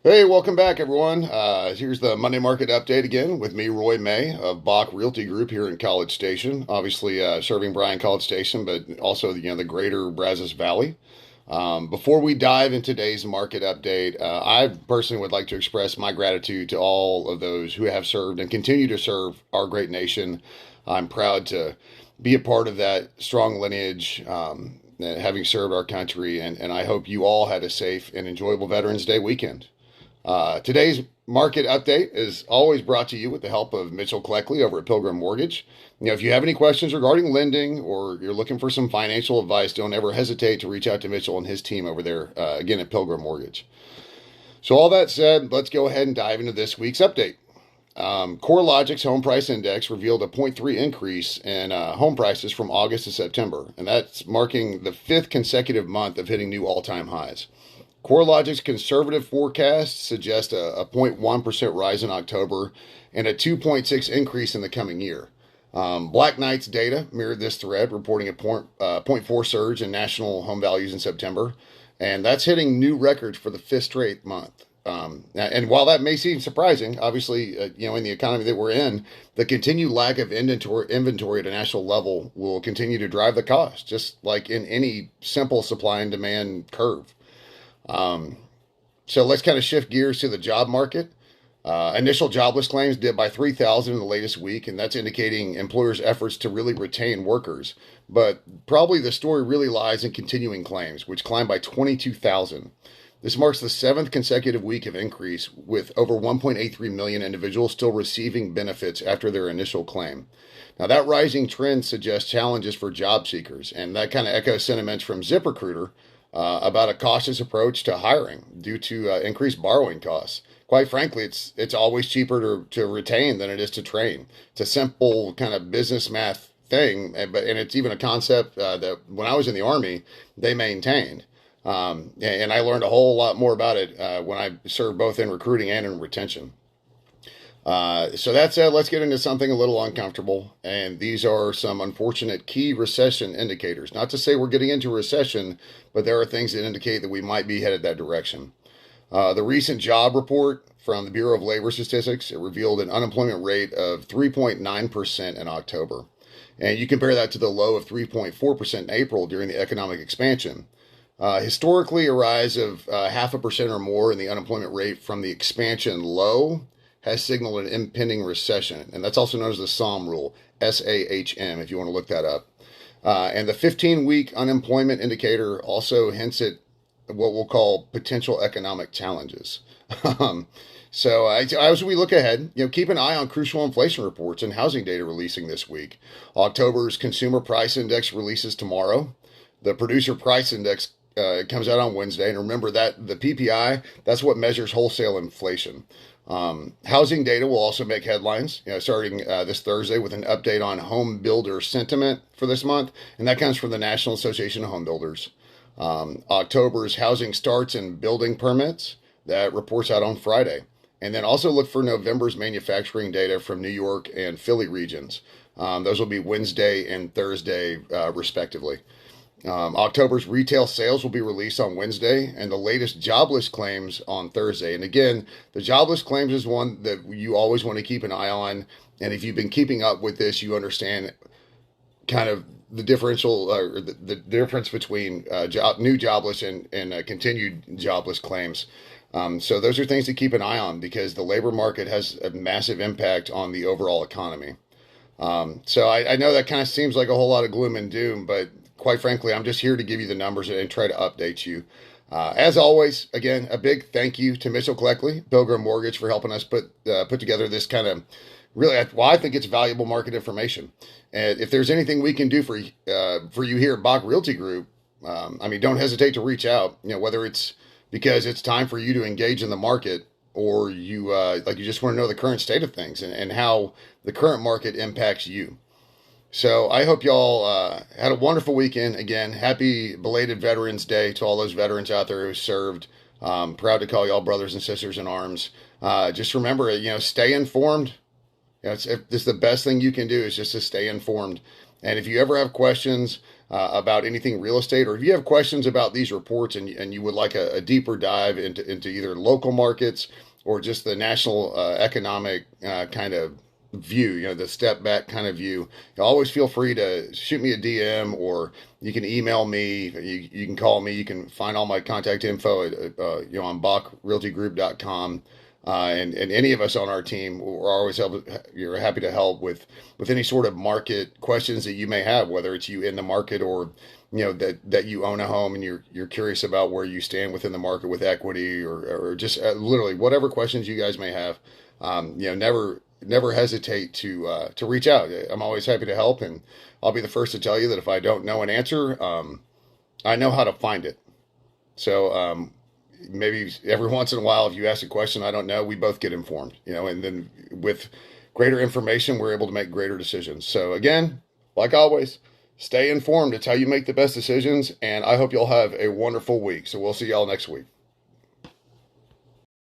Hey, welcome back, everyone. Here's the Monday Market Update again with me, Roy May of Bach Realty Group here in College Station. Obviously, serving Bryan College Station, but also the greater Brazos Valley. Before we dive into today's market update, I personally would like to express my gratitude to all of those who have served and continue to serve our great nation. I'm proud to be a part of that strong lineage. Having served our country, and I hope you all had a safe and enjoyable Veterans Day weekend. Today's market update is always brought to you with the help of Mitchell Cleckley over at Pilgrim Mortgage. If you have any questions regarding lending or you're looking for some financial advice, don't ever hesitate to reach out to Mitchell and his team over there, again, at Pilgrim Mortgage. So all that said, let's go ahead and dive into this week's update. CoreLogic's home price index revealed a 0.3 increase in home prices from August to September, and that's marking the fifth consecutive month of hitting new all-time highs. CoreLogic's conservative forecast suggests a 0.1% rise in October and a 2.6 increase in the coming year. Black Knight's data mirrored this thread, reporting a 0.4 surge in national home values in September, and that's hitting new records for the fifth straight month. And while that may seem surprising, obviously, in the economy that we're in, the continued lack of inventory at a national level will continue to drive the cost, just like in any simple supply and demand curve. So let's kind of shift gears to the job market. Initial jobless claims dipped by 3,000 in the latest week, and that's indicating employers' efforts to really retain workers. But probably the story really lies in continuing claims, which climbed by 22,000. This marks the seventh consecutive week of increase, with over 1.83 million individuals still receiving benefits after their initial claim. Now, that rising trend suggests challenges for job seekers, and that kind of echoes sentiments from ZipRecruiter about a cautious approach to hiring due to increased borrowing costs. Quite frankly, it's always cheaper to retain than it is to train. It's a simple kind of business math thing, and it's even a concept that when I was in the Army, they maintained. And I learned a whole lot more about it when I served both in recruiting and in retention. So that said, let's get into something a little uncomfortable. And these are some unfortunate key recession indicators. Not to say we're getting into a recession, but there are things that indicate that we might be headed that direction. The recent job report from the Bureau of Labor Statistics, it revealed an unemployment rate of 3.9% in October. And you compare that to the low of 3.4% in April during the economic expansion. Historically, a rise of 0.5% or more in the unemployment rate from the expansion low has signaled an impending recession, and that's also known as the SAHM rule, SAHM, if you want to look that up. And the 15-week unemployment indicator also hints at what we'll call potential economic challenges. So as we look ahead, keep an eye on crucial inflation reports and housing data releasing this week. October's consumer price index releases tomorrow. The producer price index comes out on Wednesday, and remember that the PPI, that's what measures wholesale inflation. Housing data will also make headlines, starting this Thursday with an update on home builder sentiment for this month, and that comes from the National Association of Home Builders. October's housing starts and building permits, that reports out on Friday. And then also look for November's manufacturing data from New York and Philly regions. Those will be Wednesday and Thursday, respectively. October's retail sales will be released on Wednesday, and the latest jobless claims on Thursday. And again, the jobless claims is one that you always want to keep an eye on. And if you've been keeping up with this, you understand kind of the differential or the difference between new jobless and continued jobless claims. So those are things to keep an eye on because the labor market has a massive impact on the overall economy. So I know that kind of seems like a whole lot of gloom and doom, but quite frankly, I'm just here to give you the numbers and try to update you. As always, again, a big thank you to Mitchell Cleckley, Pilgrim Mortgage, for helping us put together this kind of really, well, I think it's valuable market information. And if there's anything we can do for you here at Bach Realty Group, don't hesitate to reach out. Whether it's because it's time for you to engage in the market, or you just want to know the current state of things and how the current market impacts you. So I hope y'all had a wonderful weekend. Again, happy belated Veterans Day to all those veterans out there who served. Proud to call y'all brothers and sisters in arms. Just remember, stay informed It's the best thing you can do is just to stay informed. And if you ever have questions about anything real estate, or if you have questions about these reports and you would like a deeper dive into either local markets or just the national economic kind of view, the step back kind of view, you always feel free to shoot me a DM, or you can email me, you can call me, you can find all my contact info at, on bachrealtygroup.com. And any of us on our team, you're happy to help with any sort of market questions that you may have, whether it's you in the market, or that you own a home and you're curious about where you stand within the market with equity, or just literally whatever questions you guys may have. Never hesitate to reach out. I'm always happy to help, and I'll be the first to tell you that if I don't know an answer, I know how to find it. So maybe every once in a while, if you ask a question I don't know, we both get informed, and then with greater information, we're able to make greater decisions. So again, like always, stay informed. It's how you make the best decisions, and I hope you'll have a wonderful week. So we'll see y'all next week.